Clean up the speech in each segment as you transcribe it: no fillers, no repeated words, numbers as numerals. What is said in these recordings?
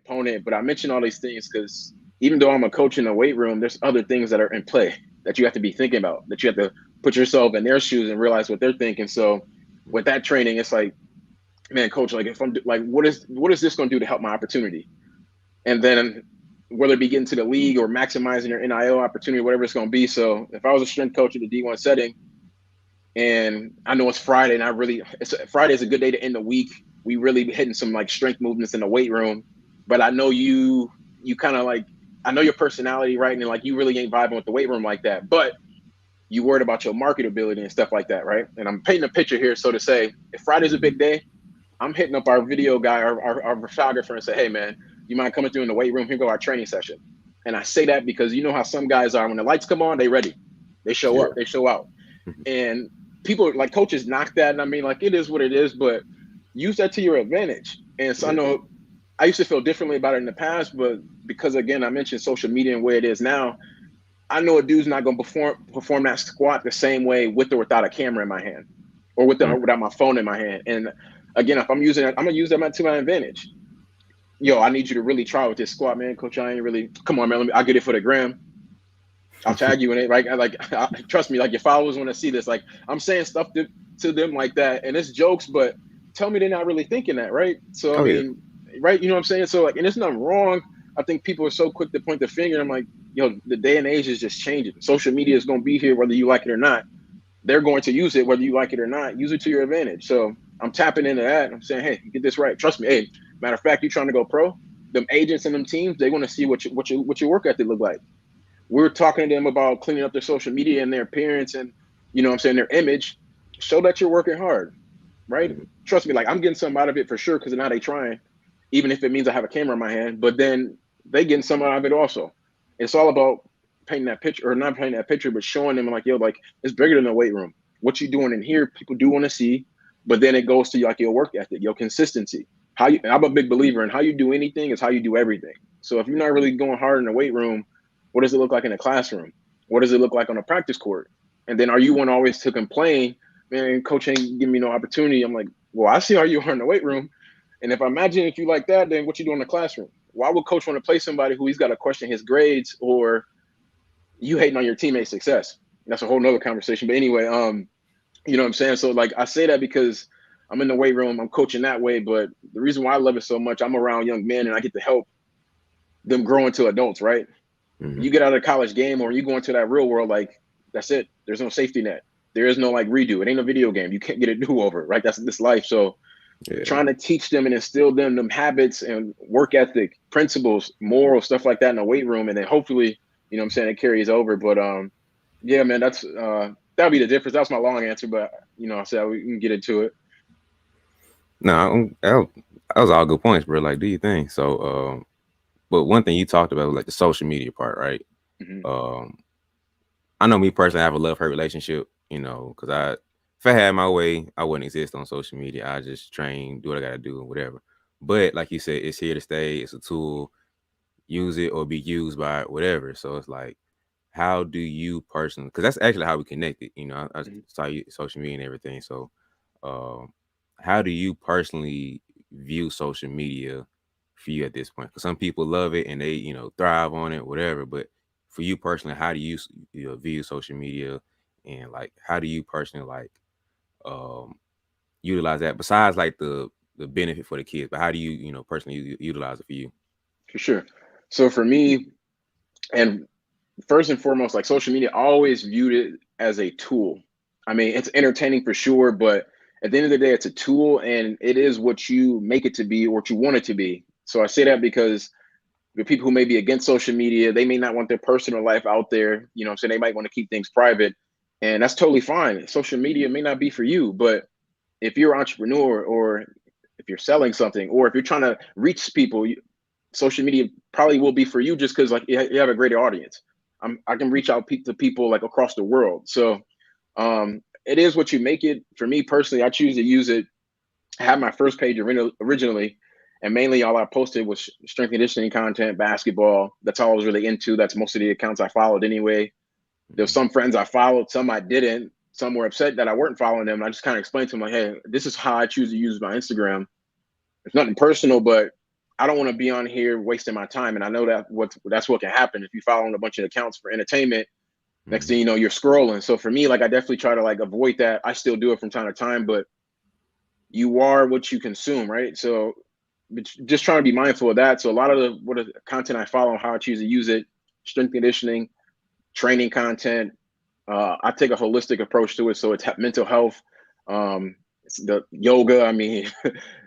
component. But I mention all these things because even though I'm a coach in the weight room, there's other things that are in play that you have to be thinking about, that you have to put yourself in their shoes and realize what they're thinking. So with that training, it's like, man, coach, like if I'm like, what is this going to do to help my opportunity? And then whether it be getting to the league or maximizing your NIL opportunity, whatever it's going to be. So if I was a strength coach at the D1 setting, and I know it's Friday, and Friday is a good day to end the week. We really be hitting some like strength movements in the weight room, but I know you kind of like, I know your personality, right? And like you really ain't vibing with the weight room like that, but you worried about your marketability and stuff like that, right? And I'm painting a picture here. So to say, if Friday's a big day, I'm hitting up our video guy, our photographer, and say, hey man, you mind coming through in the weight room? Here go our training session. And I say that because you know how some guys are, when the lights come on, they ready, they show Yeah. up, they show out. And people like coaches knock that, and I mean, like, it is what it is, but use that to your advantage. And so I Yeah. know I used to feel differently about it in the past, but because again I mentioned social media and where it is now, I know a dude's not going to perform that squat the same way with or without a camera in my hand, or without my phone in my hand. And again, if I'm using it, I'm gonna use that to my advantage. Yo, I need you to really try with this squat, man. Coach, I ain't really. Come on, man. I'll get it for the gram. I'll tag you in it. Right? Trust me. Like, your followers want to see this. Like, I'm saying stuff to them like that, and it's jokes, but tell me they're not really thinking that, right? So I Oh yeah. mean, right? You know what I'm saying? So like, and there's nothing wrong. I think people are so quick to point the finger. I'm like, yo, the day and age is just changing. Social media is going to be here whether you like it or not. They're going to use it whether you like it or not. Use it to your advantage. So I'm tapping into that. I'm saying, hey, get this right. Trust me. Hey, matter of fact, you trying to go pro? Them agents and them teams, they want to see what your work ethic look like. We're talking to them about cleaning up their social media and their appearance and, you know what I'm saying, their image. Show that you're working hard, right? Mhm. Trust me, like, I'm getting something out of it for sure because now they trying, even if it means I have a camera in my hand. But then they getting something out of it also. It's all about painting that picture, or not painting that picture, but showing them like, yo, like, it's bigger than the weight room. What you doing in here, people do want to see. But then it goes to like your work ethic, your consistency. I'm a big believer in how you do anything is how you do everything. So if you're not really going hard in the weight room, what does it look like in a classroom? What does it look like on a practice court? And then are you one always to complain, man, coach ain't giving me no opportunity? I'm like, well, I see how you are in the weight room. And if I imagine if you like that, then what you do in the classroom? Why would coach want to play somebody who he's got to question his grades, or you hating on your teammate's success? That's a whole nother conversation. But anyway, you know what I'm saying? So like, I say that because I'm in the weight room, I'm coaching that way. But the reason why I love it so much, I'm around young men and I get to help them grow into adults, right? Mhm. You get out of the college game or you go into that real world, like, that's it. There's no safety net. There is no like redo. It ain't a video game. You can't get a do over, right? That's this life. So Yeah. trying to teach them and instill them habits and work ethic, principles, moral stuff like that in the weight room, and then hopefully, you know what I'm saying, it carries over. But yeah, man, that's that'll be the difference. That's my long answer, but you know, I said we can get into it. No, that was all good points, bro. Like, do your thing. So, but one thing you talked about was like the social media part, right? Hmm. Um, I know me personally, I have a love hate relationship. Because if I had my way, I wouldn't exist on social media. I just train, do what I gotta do, whatever. But like you said, it's here to stay. It's a tool. Use it or be used by it, whatever. So it's like, how do you personally? Because that's actually how we connected. I Hmm. saw you social media and everything. So, um, how do you personally view social media for you at this point? Because some people love it and they thrive on it, whatever. But for you personally, how do you view social media, and like how do you personally like um utilize that besides like the benefit for the kids? But how do you personally utilize it for you? For sure. So for me, and first and foremost, like, social media, I always viewed it as a tool. I mean, it's entertaining for sure, but at the end of the day, it's a tool and it is what you make it to be or what you want it to be. So I say that because the people who may be against social media, they may not want their personal life out there. You know what I'm saying? They might want to keep things private. And that's totally fine. Social media may not be for you, but if you're an entrepreneur, or if you're selling something, or if you're trying to reach people, social media probably will be for you just because like you have a greater audience. I can reach out to people like across the world. So it is what you make it. For me personally, I choose to use it. I had my first page originally, and mainly all I posted was strength and conditioning content, basketball. That's all I was really into. That's most of the accounts I followed anyway. There's some friends I followed, some I didn't. Some were upset that I weren't following them. I just kind of explained to them like, hey, this is how I choose to use my Instagram. It's nothing personal, but I don't want to be on here wasting my time. And I know that's what can happen if you follow a bunch of accounts for entertainment. Next thing Mhm. you know, you're scrolling. So for me, like I definitely try to like avoid that. I still do it from time to time, but you are what you consume, right? So just trying to be mindful of that. So a lot of the content I follow, how I choose to use it, strength conditioning, training content. I take a holistic approach to it. So it's mental health, it's the yoga. I mean,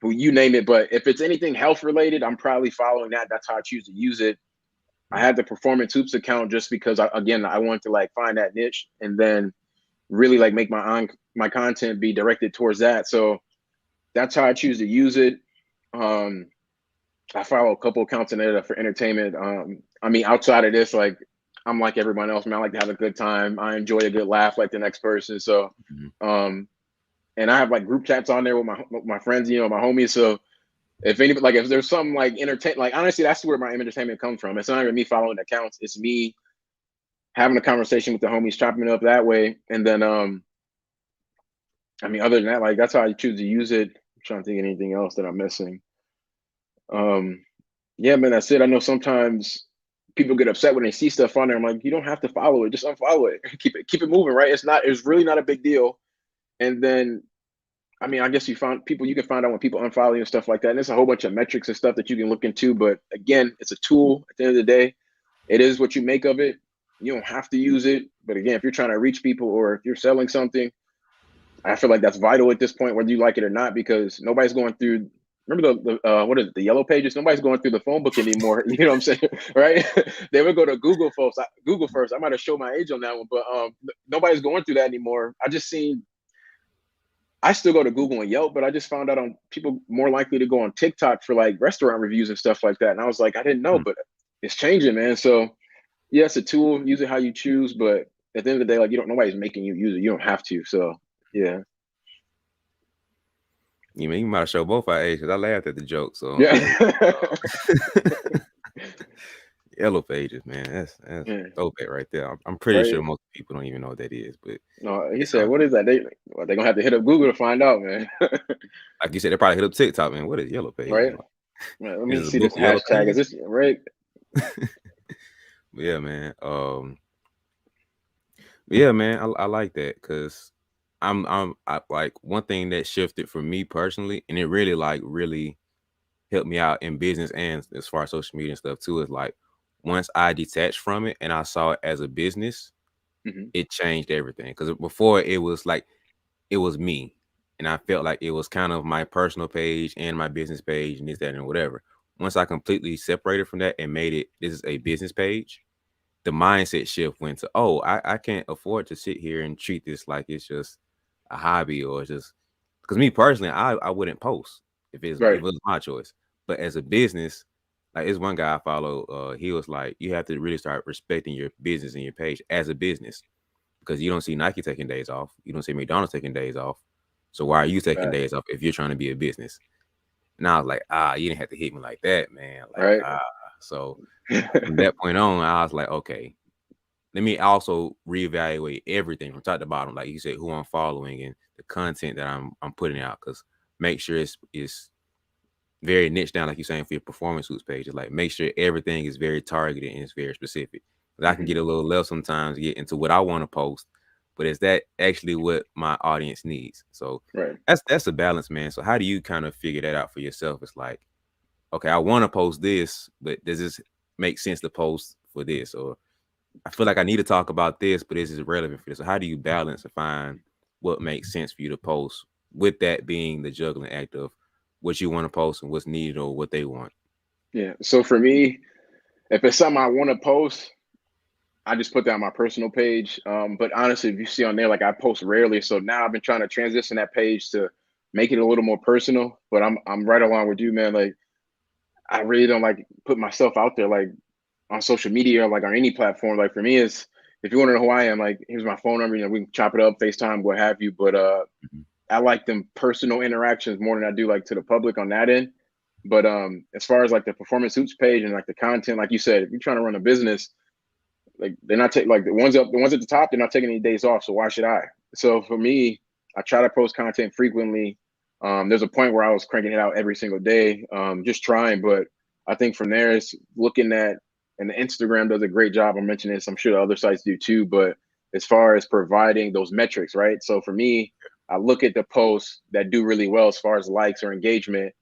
you name it. But if it's anything health related, I'm probably following that. That's how I choose to use it. I Mm. had the Performance Hoops account just because I wanted to like find that niche and then really like make my content be directed towards that. So that's how I choose to use it. Um, I follow a couple accounts in there for entertainment. I mean, outside of this, like I'm like everyone else, man. I like to have a good time. I enjoy a good laugh like the next person. So, Mhm. um, and I have like group chats on there with my friends, my homies. So if there's something like entertain, like honestly, that's where my entertainment comes from. It's not even me following accounts. It's me having a conversation with the homies, chopping it up that way. And then, I mean, other than that, like that's how I choose to use it. I'm trying to think of anything else that I'm missing. Um, yeah, man, that's it. I know sometimes people get upset when they see stuff on there. I'm like, you don't have to follow it, just unfollow it. Keep it moving, right? It's really not a big deal. And then I mean, I guess you can find out when people unfollow you and stuff like that. And there's a whole bunch of metrics and stuff that you can look into. But again, it's a tool at the end of the day. It is what you make of it. You don't have to use it. But again, if you're trying to reach people or if you're selling something, I feel like that's vital at this point, whether you like it or not, because nobody's going through. Remember what is it, the yellow pages? Nobody's going through the phone book anymore. You know what I'm saying, right? They would go to Google first. Google first. I might have showed my age on that one, but nobody's going through that anymore. I still go to Google and Yelp, but I just found out on people more likely to go on TikTok for like restaurant reviews and stuff like that. And I was like, I didn't know, Mm. but it's changing, man. So yeah, it's a tool. Use it how you choose, but at the end of the day, like nobody's making you use it. You don't have to. So yeah. You mean you might show both our age because I laughed at the joke. So Yeah. yellow pages, man, that's Yeah. throwback right there. I'm pretty sure Right. most people don't even know what that is, but No, he it's said, "What is that?" They're gonna have to hit up Google to find out, man. like you said, they probably hit up TikTok, man. What is yellow pages? Right? Man, let Is me it a see book this of yellow hashtag. Is pages? this right? But yeah, man. Yeah, man. I like that because like one thing that shifted for me personally, and it really helped me out in business and as far as social media and stuff too. Is like once I detached from it and I saw it as a business, Hmm. it changed everything. Because before it was like it was me, and I felt like it was kind of my personal page and my business page and this, that, and whatever. Once I completely separated from that and made it this is a business page, the mindset shift went to, oh, I can't afford to sit here and treat this like it's just a hobby or just because me personally, I wouldn't post if it Right. was my choice. But as a business, like it's one guy I follow, he was like, you have to really start respecting your business and your page as a business because you don't see Nike taking days off, you don't see McDonald's taking days off. So why are you taking Right. days off if you're trying to be a business? And I was like, you didn't have to hit me like that, man. Like, Right. so from that point on, I was like, okay, let me also reevaluate everything from top to bottom. Like you said, who I'm following and the content that I'm putting out. Cause make sure it's very niche down, like you're saying for your performance suits page. It's like make sure everything is very targeted and it's very specific. 'Cause I can Hmm. get a little less sometimes, get into what I want to post, but is that actually what my audience needs? So Right. that's a balance, man. So how do you kind of figure that out for yourself? It's like, okay, I want to post this, but does this make sense to post for this? Or I feel like I need to talk about this, but this is relevant for this. So how do you balance and find what makes sense for you to post with that being the juggling act of what you want to post and what's needed or what they want? Yeah. So for me, if it's something I want to post, I just put that on my personal page. But honestly, if you see on there, like I post rarely, so now I've been trying to transition that page to make it a little more personal. But I'm right along with you, man. Like I really don't like put myself out there like on social media or like on any platform. Like for me, is if you want to know who I am, like here's my phone number. We can chop it up, FaceTime, what have you. But Mhm. I like them personal interactions more than I do like to the public on that end. But as far as like the performance hoops page and like the content, like you said, if you're trying to run a business, like they're not taking like the ones at the top, they're not taking any days off. So why should I? So for me, I try to post content frequently. There's a point where I was cranking it out every single day, just trying, but I think from there is looking at, and the Instagram does a great job of mentioning this. I'm sure the other sites do too, but as far as providing those metrics, right? So for me, I look at the posts that do really well as far as likes or engagement,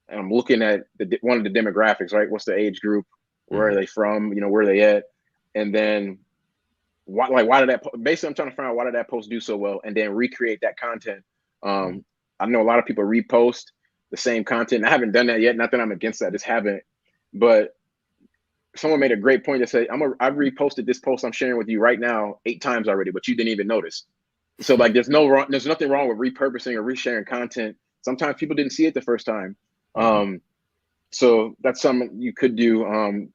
and I'm looking at one of the demographics, right? What's the age group? Where are Mm-hmm. they from? Where are they at? And then why did that basically I'm trying to find out why did that post do so well and then recreate that content. Mm-hmm. I know a lot of people repost the same content. I haven't done that yet. Not that I'm against that, I just haven't. But someone made a great point that said, I've reposted this post I'm sharing with you right now 8 times already, but you didn't even notice. So like there's nothing wrong with repurposing or resharing content. Sometimes people didn't see it the first time. Mm-hmm. So that's something you could do.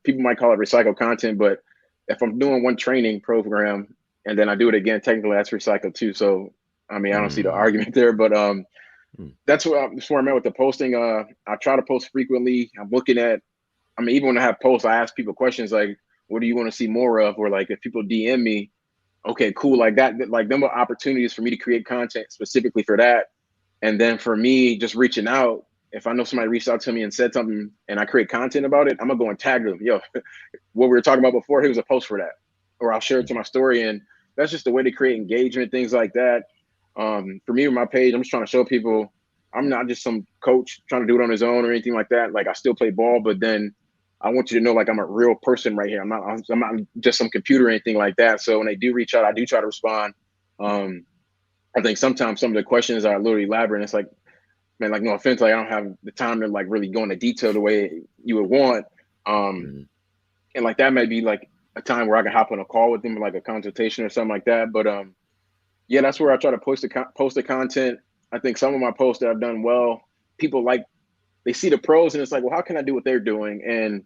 People might call it recycled content, but if I'm doing one training program and then I do it again, technically that's recycled too. So I mean, I don't see the Mm-hmm. argument there, but that's where I'm at with the posting. I try to post frequently. I'm looking at, I mean, even when I have posts, I ask people questions like, what do you want to see more of? Or like if people DM me, okay, cool, like that, like them are opportunities for me to create content specifically for that. And then for me, just reaching out, if I know somebody reached out to me and said something and I create content about it, I'm gonna go and tag them. Yo, what we were talking about before, here's a post for that. Or I'll share it to my story. And that's just the way to create engagement, things like that. For me with my page, I'm just trying to show people I'm not just some coach trying to do it on his own or anything like that. Like I still play ball, but then I want you to know like I'm a real person right here. I'm not just some computer or anything like that. So when they do reach out, I do try to respond. Um, I think sometimes some of the questions are a little elaborate. And it's like, man, like no offense, like I don't have the time to like really go into detail the way you would want. Um, Mm-hmm. and like that may be like a time where I can hop on a call with them, like a consultation or something like that. But yeah, that's where I try to post the content. I think some of my posts that I've done well, people like they see the pros and it's like, well, how can I do what they're doing? And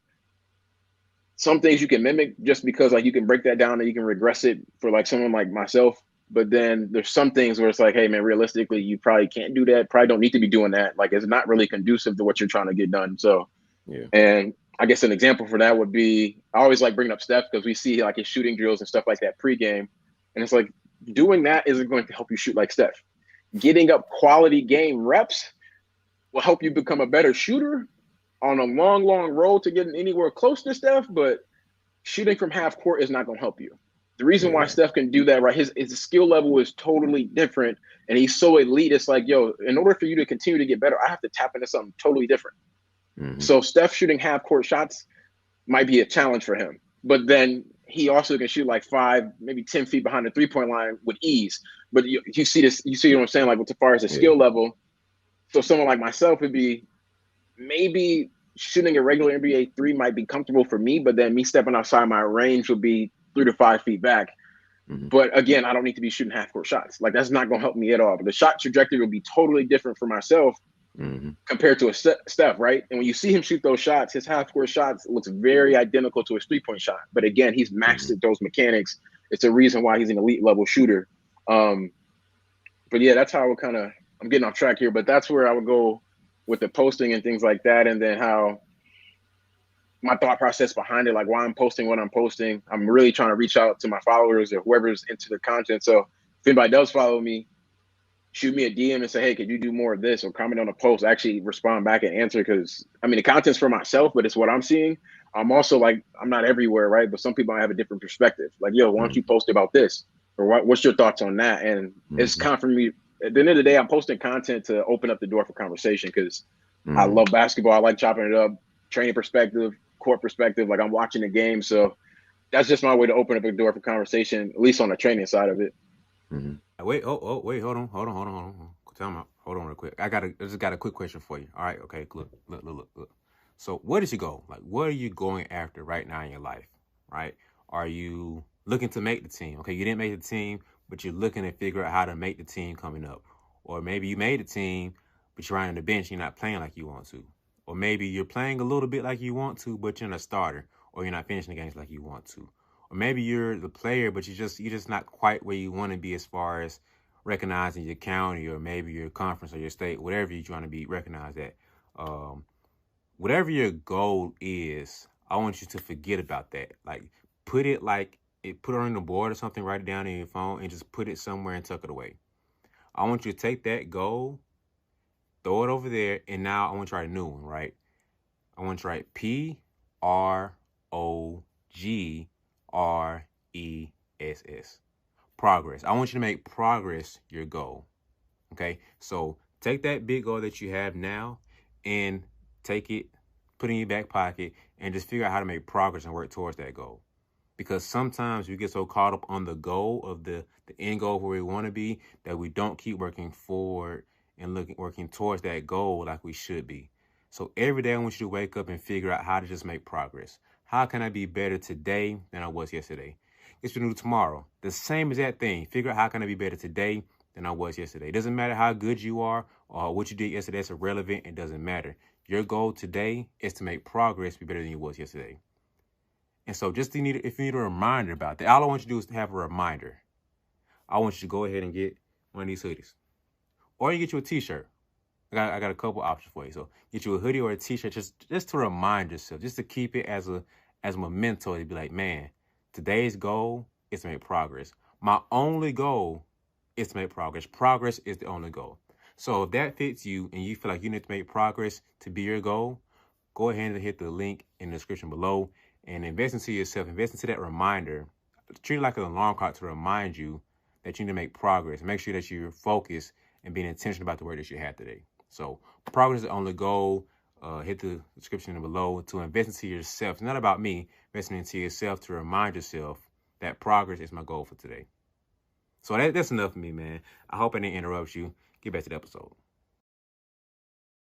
some things you can mimic just because like you can break that down and you can regress it for like someone like myself. But then there's some things where it's like, hey man, realistically, you probably can't do that. Probably don't need to be doing that. Like it's not really conducive to what you're trying to get done. So, Yeah. and I guess an example for that would be I always like bringing up Steph because we see like his shooting drills and stuff like that pregame, and it's like doing that isn't going to help you shoot like Steph. Getting up quality game reps will help you become a better shooter on a long, long road to getting anywhere close to Steph, but shooting from half court is not going to help you. The reason why Yeah. Steph can do that, right? His skill level is totally different, and he's so elite. It's like, yo, in order for you to continue to get better, I have to tap into something totally different. Mm-hmm. So Steph shooting half court shots might be a challenge for him, but then he also can shoot like 5, maybe 10 feet behind the 3 point line with ease. But you see this, you see what I'm saying? Like as far as the Yeah. skill level, so someone like myself would be maybe shooting a regular NBA three might be comfortable for me, but then me stepping outside my range would be 3 to 5 feet back. Mm-hmm. But again, I don't need to be shooting half court shots. Like that's not going to help me at all. But the shot trajectory will be totally different for myself Mm-hmm. compared to a Steph, right? And when you see him shoot those shots, his half court shots looks very identical to his 3 point shot. But again, he's Mm-hmm. mastered those mechanics. It's a reason why he's an elite level shooter. Um, but yeah, that's how I would kind of, I'm getting off track here, but that's where I would go with the posting and things like that. And then how my thought process behind it, like why I'm posting what I'm posting. I'm really trying to reach out to my followers or whoever's into the content. So if anybody does follow me, shoot me a DM and say, hey, could you do more of this or comment on a post? I actually respond back and answer because I mean the content's for myself, but it's what I'm seeing. I'm also like I'm not everywhere, right? But some people have a different perspective. Like, yo, why don't you post about this? Or what's your thoughts on that? And it's Mm-hmm. kind of for me. At the end of the day, I'm posting content to open up the door for conversation because I Mm-hmm. love basketball. I like chopping it up, training perspective, court perspective. Like I'm watching the game, so that's just my way to open up a door for conversation, at least on the training side of it. Mm-hmm. Wait, wait, hold on. Tell me, hold on real quick. I just got a quick question for you. All right, okay, look. So, where did you go? Like, what are you going after right now in your life? Right? Are you looking to make the team? Okay, you didn't make the team, but you're looking to figure out how to make the team coming up. Or maybe you made the team, but you're on the bench, you're not playing like you want to. Or maybe you're playing a little bit like you want to, but you're not a starter, or you're not finishing the games like you want to. Or maybe you're the player, but you're just not quite where you want to be as far as recognizing your county or maybe your conference or your state, whatever you're trying to be recognized at. Um, Whatever your goal is, I want you to forget about that. Like put it on the board or something, write it down in your phone and just put it somewhere and tuck it away. I want you to take that goal, throw it over there, and now I want to try a new one, right? I want you to write PROGRESS. Progress. I want you to make progress your goal. Okay, so take that big goal that you have now and take it, put it in your back pocket, and just figure out how to make progress and work towards that goal. Because sometimes we get so caught up on the goal of the end goal where we want to be that we don't keep working forward and working towards that goal like we should be. So every day I want you to wake up and figure out how to just make progress. How can I be better today than I was yesterday? It's what you do tomorrow. The same exact thing. Figure out how can I be better today than I was yesterday. It doesn't matter how good you are or what you did yesterday. It's irrelevant. It doesn't matter. Your goal today is to make progress, be better than you was yesterday. And so just if you need a reminder about that, all I want you to do is to have a reminder. I want you to go ahead and get one of these hoodies. Or you get you a t-shirt. I got a couple options for you. So get you a hoodie or a t-shirt just to remind yourself, just to keep it as a memento to be like, man, today's goal is to make progress. My only goal is to make progress. Progress is the only goal. So if that fits you and you feel like you need to make progress to be your goal, go ahead and hit the link in the description below and invest into yourself. Invest into that reminder. Treat it like an alarm clock to remind you that you need to make progress. Make sure that you're focused and being intentional about the work that you had today. So progress is the only goal. Hit the description below to invest into yourself. It's not about me. Investing into yourself to remind yourself that progress is my goal for today. So that's enough for me, man. I hope I didn't interrupt you. Get back to the episode.